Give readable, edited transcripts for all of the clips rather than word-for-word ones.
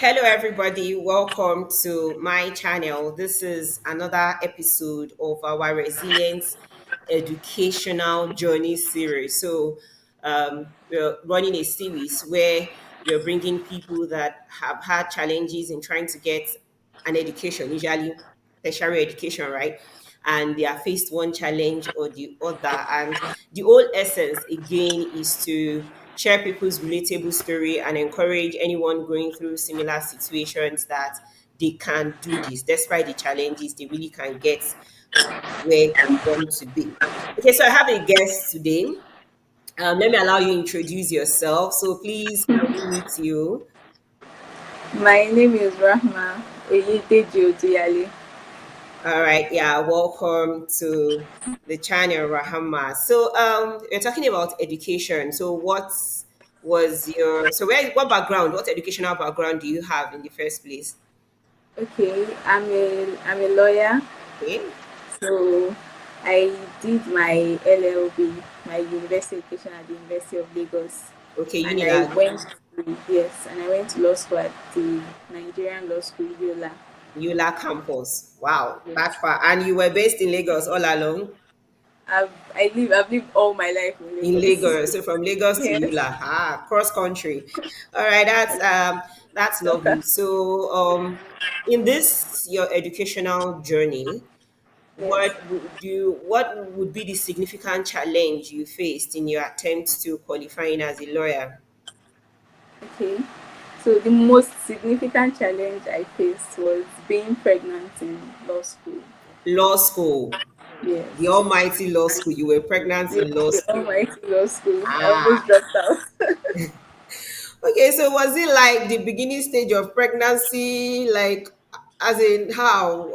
Hello, everybody. Welcome to my channel. This is another episode of our Resilience Educational Journey series. We're running a series where we're bringing people that have had challenges in trying to get an education, usually tertiary education, right? And they are faced one challenge or the other. And the whole essence, again, is to share people's relatable story and encourage anyone going through similar situations that they can do this. Despite the challenges, they really can get where they want to be. Okay, so I have a guest today. Let me allow you to introduce yourself. So please, can we meet you? My name is Rahmah Oyedejiodoyale. All right, yeah, welcome to the channel, Rahama. We're talking about education. What background, what educational background do you have in the first place? Okay, I'm a lawyer, Okay, so I did my LLB, my university education at the University of Lagos, okay, and I Unilag, went and I went to law school at the Nigerian Law School, Yola. ULA campus. Wow, Yes, that far. And you were based in Lagos all along? I've lived all my life in In Lagos. Lagos. So from Lagos to Yes, ULA, cross country. All right, that's lovely. In this your educational journey, yes. what would be the significant challenge you faced in your attempt to qualifying as a lawyer? Okay. So the most significant challenge I faced was being pregnant in law school. Law school, the Yes. almighty law school. You were pregnant Yes, in law the school. almighty law school. I Ah, almost dropped out. okay. So was it like the beginning stage of pregnancy? Like, as in how?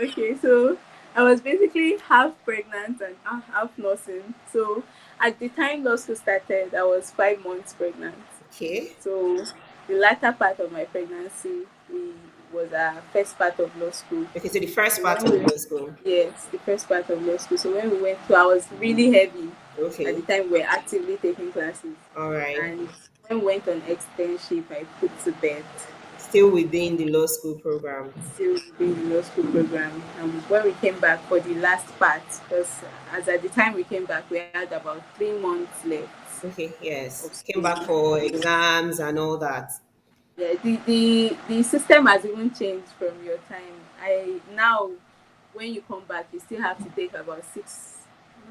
Okay, so I was basically half pregnant and half nursing. So at the time law school started, I was 5 months pregnant. Okay, So the latter part of my pregnancy was a first part of law school. okay. So the first So part when of we law school. yes, the first part of law school. So when we went to, I was really heavy at the Okay, time we were actively taking classes. all right. And when we went on externship, I put to bed. Still within the law school program. Still doing the law school program. When we came back for the last part, because as at the time we came back, we had about 3 months left Okay, of yes. Came school. back for So, exams and all that. yeah, the system has even changed from your time. I now, when you come back, you still have to take about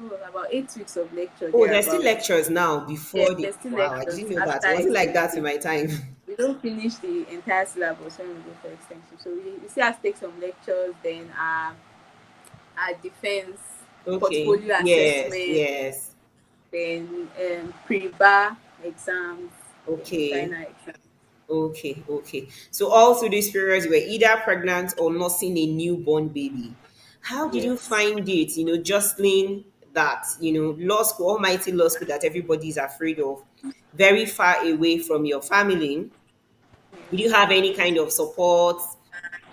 no, about 8 weeks of lecture Oh, there there's still about. lectures now Yeah, before the there's still wow, I lectures didn't know that. after Was it like that in extension. my time? We don't finish the entire syllabus when we go for extension. So we still have to take some lectures, then our defense, Okay. portfolio Yes, assessment, yes. then pre-bar exams, then Okay. final exams. Okay, okay. So all through this period, you were either pregnant or nursing a newborn baby. How did you Yes. find it, jostling that, law school, almighty law school that everybody is afraid of, very far away from your family? Did you Yes. have any kind of support?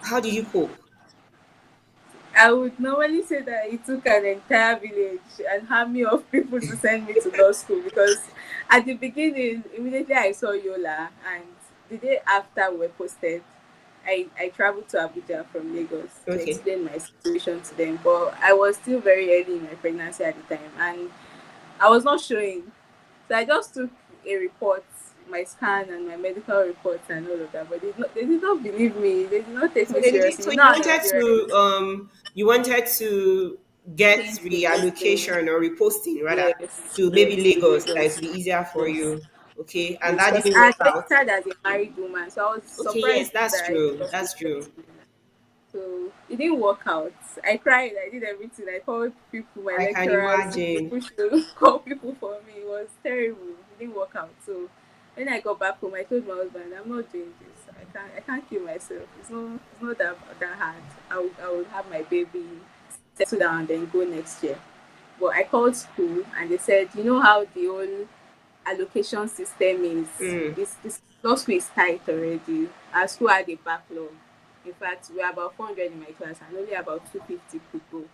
How did you cope? I would normally say that it took an entire village and army of people to send me to law school because at the beginning, immediately I saw Yola, and the day after we were posted, I traveled to Abuja from Lagos to Okay. explain my situation to them. But I was still very early in my pregnancy at the time, and I was not showing. So I just took a report, my scan and my medical reports and all of that. But they did not believe me. They did not take So me they did. seriously. So You know how Nigerians you wanted to get change the posting. reallocation or reposting rather Yes, to maybe yes, to Lagos that it Lagos. would be easier for Yes, you. Okay, and yes. that Because didn't I work had out. registered as a married woman, so I was Okay, yes, surprised that's that I true. got That's posted. true. So it didn't work out. I cried. I did everything. I called people, my I can lecturers. They imagine. pushed to call people for me. It was terrible. It didn't work out. So when I got back home, I told my husband, "I'm not doing this. I can't kill myself. It's not that hard. I would have my baby, settle down, and then go next year." But I called school and they said, you know how the whole allocation system is. Mm, This law school is tight already. Our school had a backlog. In fact, we are about 400 in my class and only about 250 people.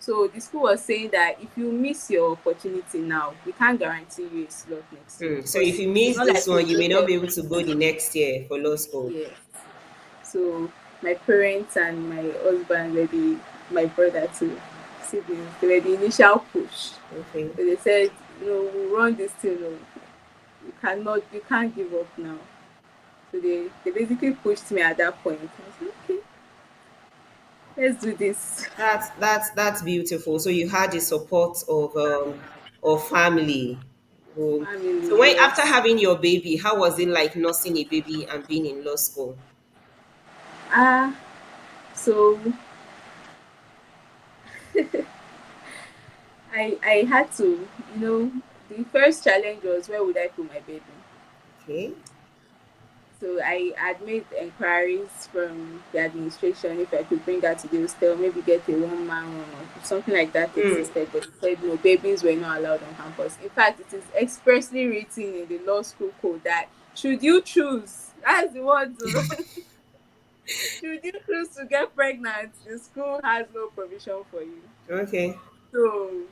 So the school was saying that if you miss your opportunity now, we can't guarantee you a slot next year So if because you it's miss not this like we one, you may not voted be able for to it. go the next year for law school. Yes. So my parents and my husband were my brother too, siblings, they were the initial push. Okay. So they said, we'll run this thing. No, you can't give up now. So they basically pushed me at that point. I said, okay, let's do this. That's beautiful. So you had the support of family. Family, So when after yes. having your baby, how was it like nursing a baby and being in law school? Ah, so I had to, the first challenge was where would I put my baby? Okay. So I had made inquiries from the administration if I could bring her to the hostel, maybe get a 1 man or something like that Mm. existed, but they said no, babies were not allowed on campus. In fact, it is expressly written in the law school code that should you choose, that's the word, should you choose to get pregnant, the school has no provision for you. Okay. So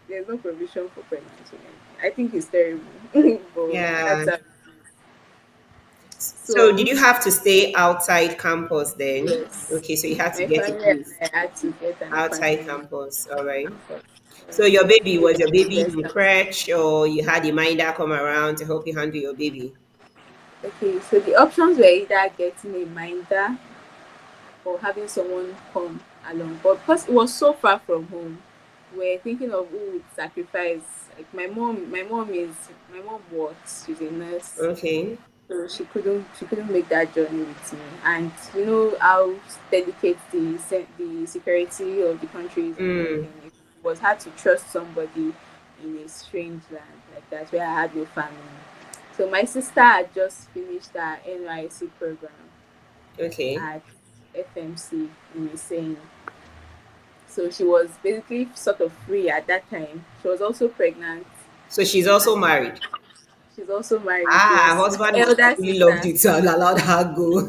there's no provision for pregnant women. I think it's terrible, but that's Yeah. how. So did So you have to stay outside campus then? yes, Okay, so you had to my get a family and place I had to get an outside apartment campus. All right. on campus. So your baby, Maybe was your the baby guest in house. crèche or you had a minder come around to help you handle your baby? Okay, so the options were either getting a minder or having someone come along. But because it was so far from home, we're thinking of who would sacrifice. Like my mom works, she's a nurse. Okay. So she couldn't make that journey with me. And you know how delicate the security of the country is and Mm. everything. It was hard to trust somebody in a strange land like that where I had no family. So my sister had just finished her NYC program Okay. at FMC in Insane. So she was basically sort of free at that time. She was also pregnant So she's also and married. she's also married, Ah, her yes. My husband must have elder really loved sister. it and allowed her go.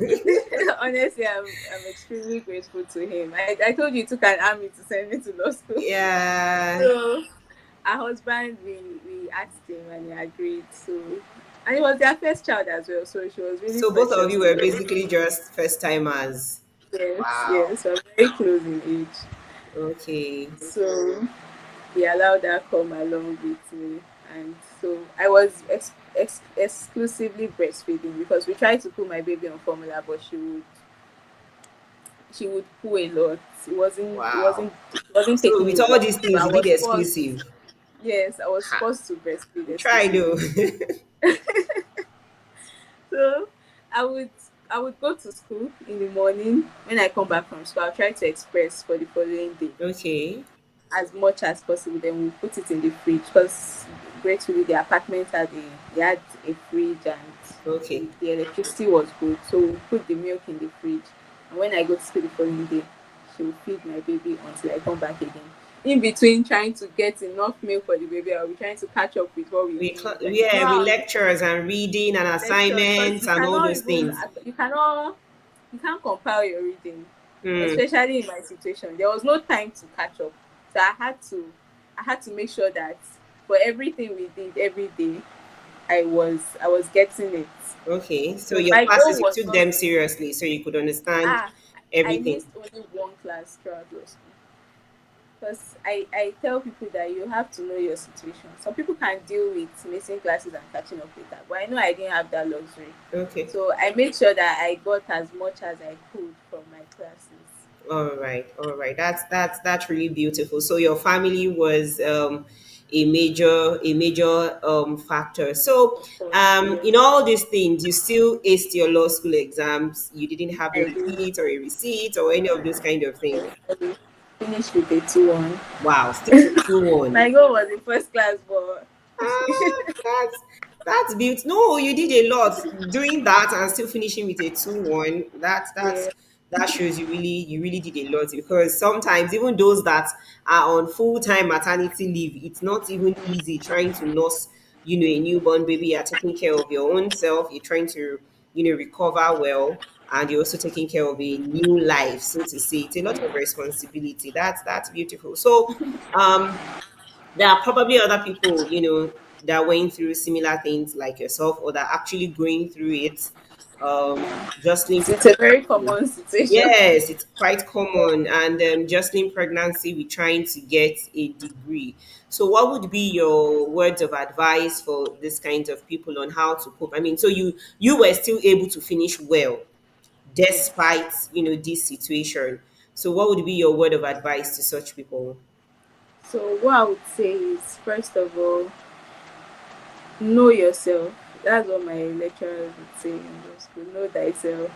Honestly, I'm extremely grateful to him. I told you it took an army to send me to law school. Yeah. So our husband, we asked him and he agreed. So and it was their first child as well, so she was really So both of precious you to were them. basically just first timers. Yes, Wow. yes, we're very close in age. Okay. So he allowed her come along with me, and so I was exclusively breastfeeding because we tried to put my baby on formula, but she would poo a lot. Wow. It wasn't So taking with me all long. these So things, I you did was forced. exclusive. Yes, I was Ha. forced to breastfeed You try though. exclusively. So I would I would go to school in the morning. When I come back from school, I'll try to express for the following day Okay. as much as possible. Then we put it in the fridge because gratefully the apartment they had a fridge and Okay. the electricity was good. So we put the milk in the fridge. And when I go to school the following day, she will feed my baby until I come back again. In between trying to get enough milk for the baby, I'll be trying to catch up with what we read. Like you know Yeah, with how lectures and reading and lectures because assignments and all those things. you can't compile your reading, Hmm. especially in my situation. There was no time to catch up, so I had to make sure that for everything we did every day, I was getting it. Okay. So So your my goal classes, you was took not them seriously so you could understand ah I everything. missed only one class throughout law school. Because I tell people that you have to know your situation. Some people can deal with missing classes and catching up later, but I know I didn't have that luxury. Okay. So I made sure that I got as much as I could from my classes. All right, all right. That's really beautiful. So your family was a major factor. So Of course, yes, in all these things, you still aced your law school exams. You didn't have a I did. repeat or a receipt or any of those kind of things. Yes, I did. Finished with a 2-1. Wow, still with 2-1. My goal was in first class, but Ah, that's beautiful. No, you did a lot doing that and still finishing with a 2-1. yeah, That shows you really did a lot because sometimes even those that are on full-time maternity leave, it's not even easy trying to nurse, a newborn baby. You're taking care of your own self, you're trying to, recover well and you're also taking care of a new life, so to say. It's a lot of responsibility. That's beautiful. So there are probably other people, that went through similar things like yourself, or that are actually going through it. Jostling It's a very pregnancy. common situation. Yes, it's quite common. And jostling pregnancy with trying to get a degree. So, what would be your words of advice for this kind of people on how to cope? I mean, so you were still able to finish well Yes. despite this situation. So, what would be your word of advice to such people? So what I would say is, first of all, know yourself. That's what my lecturers would say in law school. Know thyself.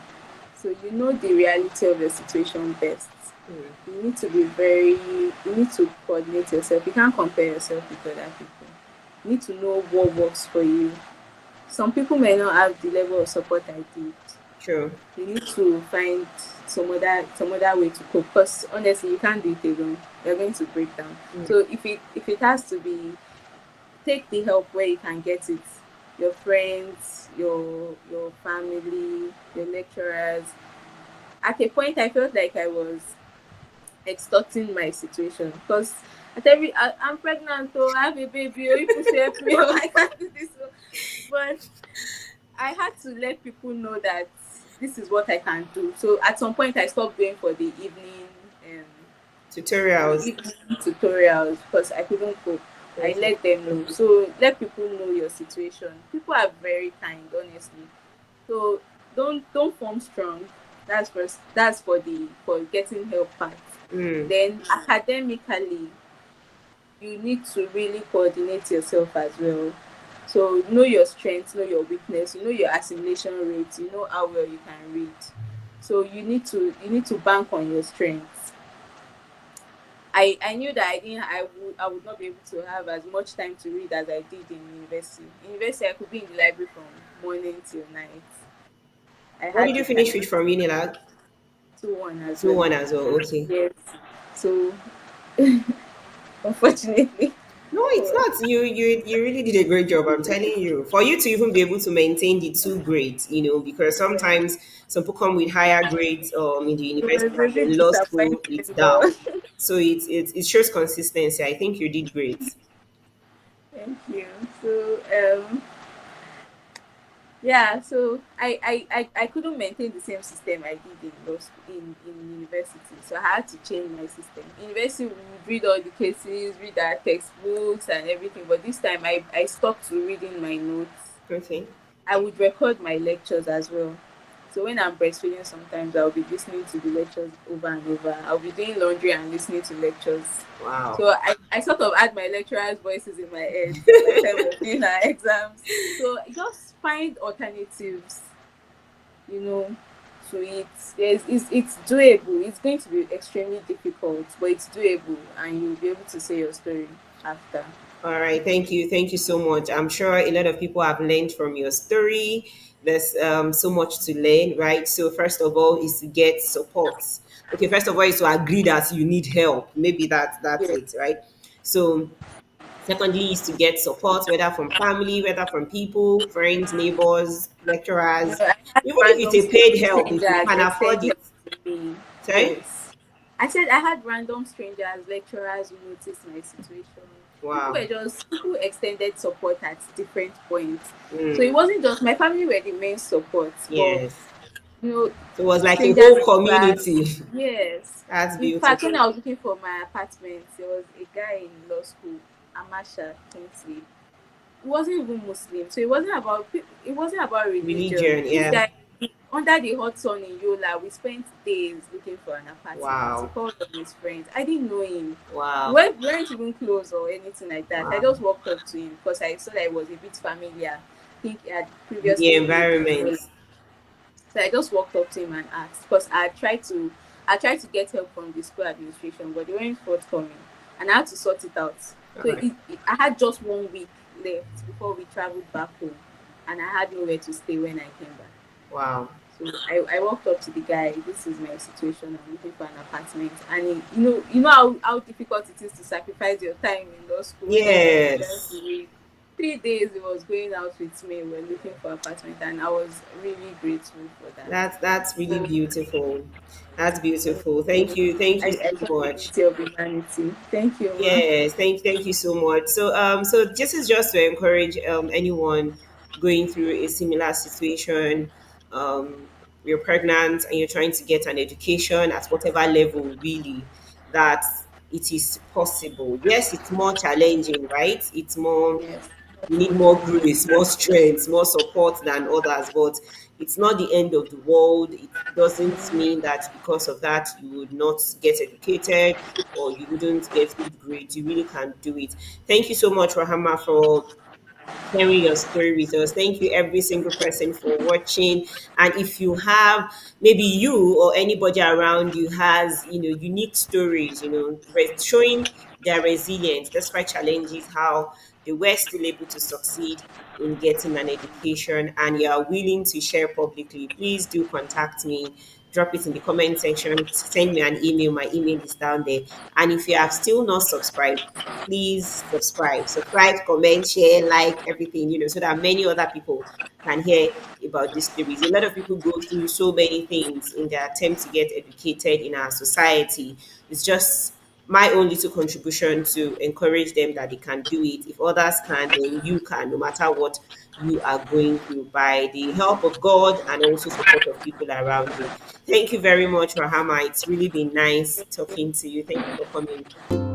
So you know the reality of your situation best. Hmm, You need to be very, you need to coordinate yourself. You can't compare yourself with other people. You need to know what works for you. Some people may not have the level of support I did. true. You need to find some other way to cope. Because honestly, you can't do it alone. You're going to break down. Hmm, So if it has to be, take the help where you can get it. Your friends, your family, your lecturers. At a point, I felt like I was extorting my situation because I'm pregnant, oh, I have a baby, oh, people should help me, oh, I can't do this. Oh. But I had to let people know that this is what I can do. So at some point, I stopped going for um, tutorials. evening tutorials because I couldn't cope. I Okay. let them know. So let people know your situation. People are very kind, honestly. So don't form strong. That's for getting help part. Mm, Then academically, you need to really coordinate yourself as well. So know your strengths, know your weakness, you know your assimilation rates, you know how well you can read. So you need to bank on your strengths. I knew that I would not be able to have as much time to read as I did in university. In university, I could be in the library from morning till night. I what did had you the finish time. with from Unilag? 2-1 as Two well. one as well. Okay. Yes. So unfortunately, No, it's well, not. You really did a great job. I'm telling you. For you to even be able to maintain the two grades, because yeah, sometimes some people come with higher grades in the it was university, a and bit in law school it's disappointing, down. but So it shows consistency. I think you did great. thank you. So yeah, so I couldn't maintain the same system I did in law school, in university. So I had to change my system. In university, we would read all the cases, read our textbooks and everything. But this time, I stopped to reading my notes. Okay. I would record my lectures as well. So when I'm breastfeeding, sometimes I'll be listening to the lectures over and over. I'll be doing laundry and listening to lectures. Wow. So I sort of had my lecturers' voices in my head by the time we're doing our exams. So just find alternatives, you know, to it. It's doable. It's going to be extremely difficult, but it's doable, and you'll be able to say your story after. All right, thank you. Thank you so much. I'm sure a lot of people have learned from your story. There's so much to learn, right? So, first of all, is to get support. Okay, first of all, is to agree that you need help. Maybe that's Yeah. it, right? So, secondly, is to get support, whether from family, whether from people, friends, neighbors, lecturers. I had Even if it's random a paid help, if you strangers can afford extend it. help to me. Sorry? Yes. I said I had random strangers, lecturers who noticed my situation. Wow. People extended support at different points. So Mm, it wasn't just my family were the main support, but yes. you know, So it was like a strangers whole in class. community. Yes. That's In fact, when beautiful. I was looking for my apartment, there was a guy in law school, Amasha Kingsley. He wasn't even Muslim, so it wasn't about religion. Religion, This yeah. guy, under the hot sun in Yola, we spent days looking for an apartment. He Wow. called on his friends. I didn't know him. We Wow. weren't, we weren't even close or anything like that. I Wow. just walked up to him because I saw that he was a bit familiar. I think he had With the previously lived in environment. Yola. So I just walked up to him and asked because I tried to get help from the school administration, but they weren't forthcoming, and I had to sort it out. All So right. I had just 1 week left before we traveled back home, and I had nowhere to stay when I came back. Wow. So I walked up to the guy. This is my situation. I'm looking for an apartment, and you know how difficult it is to sacrifice your time in law school when you have exams Yes. to read. 3 days he was going out with me. We were looking for apartment, and I was really grateful for that. That's really So, beautiful. That's so, beautiful. so Thank you I so saw the much. beauty of humanity. Thank you, ma. Yes, thank you so much. So this is just to encourage anyone going through a similar situation. Um, you're pregnant and you're trying to get an education at whatever level, really, that it is possible. Yes, it's more challenging, right? It's more, Yes, you need much more more challenging. grace, more strength, more support than others, but it's not the end of the world. It doesn't mean that because of that you would not get educated or you wouldn't get good grades. You really can do it. Thank you so much, Rahama, for sharing your story with us. Thank you, every single person, for watching. And if you have, maybe you or anybody around you has, unique stories, showing their resilience despite challenges, how they were still able to succeed in getting an education, and you are willing to share publicly, please do contact me. Drop it in the comment section, send me an email. My email is down there. And if you have still not subscribed, please subscribe, comment, share, like everything, so that many other people can hear about these stories. A lot of people go through so many things in their attempt to get educated in our society. It's just my own little contribution to encourage them that they can do it. If others can, then you can, no matter what you are going through, by the help of God and also support of people around you. Thank you very much, Rahama. It's really been nice talking to you. Thank you for coming.